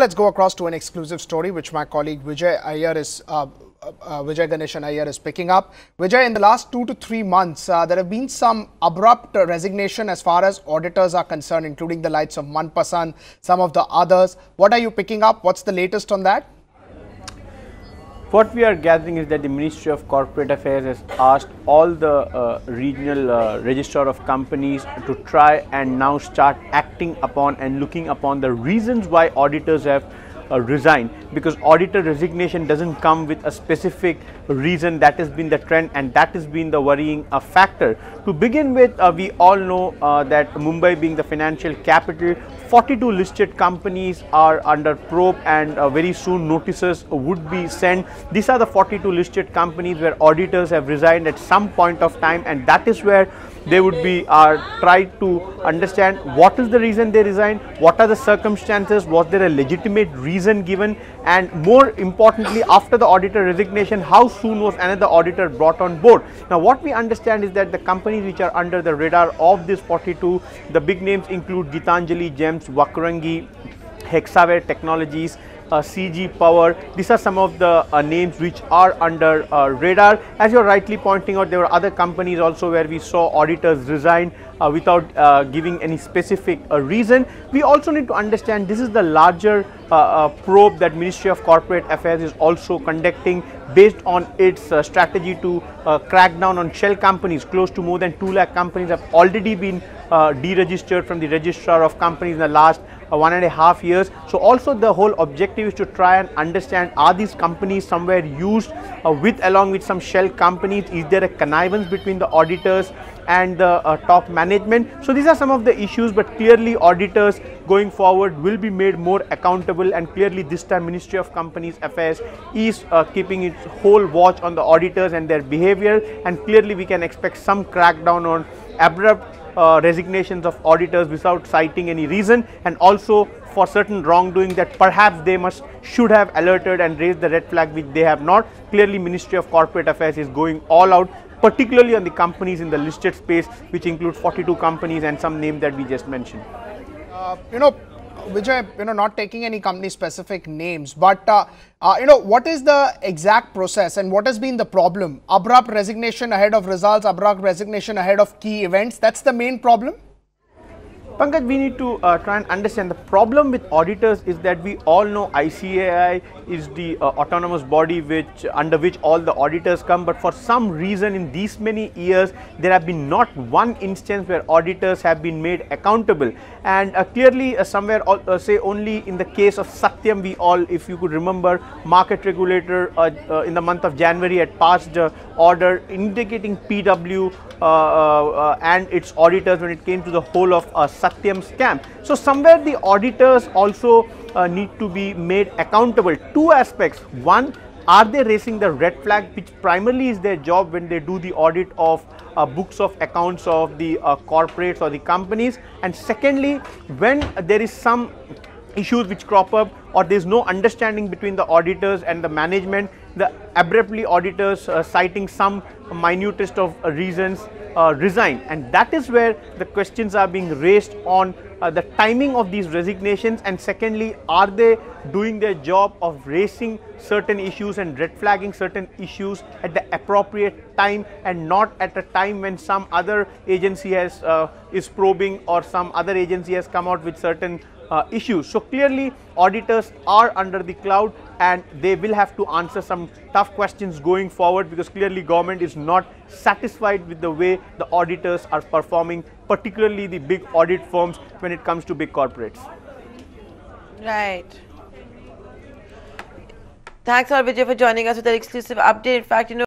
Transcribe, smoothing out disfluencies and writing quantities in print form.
let's go across to an exclusive story which my colleague Vijay Ganeshan Iyer is picking up. Vijay, in the last 2 to 3 months, there have been some abrupt resignation as far as auditors are concerned, including the likes of Manpasan, some of the others. What are you picking up? What's the latest on that? What we are gathering is that the Ministry of Corporate Affairs has asked all the regional registrar of companies to try and now start acting upon and looking upon the reasons why auditors have resigned, because auditor resignation doesn't come with a specific reason. That has been the trend and that has been the worrying factor. To begin with, we all know that Mumbai being the financial capital, 42 listed companies are under probe and very soon notices would be sent. These are the 42 listed companies where auditors have resigned at some point of time, and that is where they would be tried to understand what is the reason they resigned, what are the circumstances, was there a legitimate reason given, and more importantly, after the auditor resignation, how soon was another auditor brought on board. Now what we understand is that the companies which are under the radar of this 42, the big names include Gitanjali Gems, Vakrangi, Hexaware Technologies, CG Power. These are some of the names which are under radar. As you're rightly pointing out, there were other companies also where we saw auditors resign without giving any specific reason. We also need to understand this is the larger probe that Ministry of Corporate Affairs is also conducting based on its strategy to crack down on shell companies. Close to more than 2 lakh companies have already been deregistered from the registrar of companies in the last 1.5 years. So also the whole objective is to try and understand, are these companies somewhere used along with some shell companies? Is there a connivance between the auditors and the top management? So these are some of the issues, but clearly auditors going forward will be made more accountable, and clearly this time Ministry of Companies Affairs is keeping its whole watch on the auditors and their behavior, and clearly we can expect some crackdown on abrupt resignations of auditors without citing any reason, and also for certain wrongdoing that perhaps they should have alerted and raised the red flag which they have not. Clearly Ministry of Corporate Affairs is going all out, particularly on the companies in the listed space, which include 42 companies and some names that we just mentioned. Vijay, not taking any company specific names, but what is the exact process and what has been the problem? Abrupt resignation ahead of results, abrupt resignation ahead of key events, that's the main problem? Pankaj, we need to try and understand the problem with auditors is that we all know ICAI is the autonomous body under which all the auditors come, but for some reason in these many years there have been not one instance where auditors have been made accountable, and clearly somewhere say only in the case of Satyam, we all, if you could remember, market regulator in the month of January had passed order indicating PW and its auditors when it came to the whole of Satyam scam. So somewhere the auditors also need to be made accountable. 2 aspects. One, are they raising the red flag, which primarily is their job when they do the audit of books of accounts of the corporates or the companies, and secondly, when there is some issues which crop up or there is no understanding between the auditors and the management, the abruptly auditors citing some minutest of reasons resign, and that is where the questions are being raised on the timing of these resignations, and secondly, are they doing their job of raising certain issues and red flagging certain issues at the appropriate time and not at a time when some other agency is probing or some other agency has come out with certain issues. So clearly auditors are under the cloud and they will have to answer some tough questions going forward, because clearly government is not satisfied with the way the auditors are performing, particularly the big audit firms when it comes to big corporates. Right. Thanks a lot, Vijay, for joining us with an exclusive update. In fact,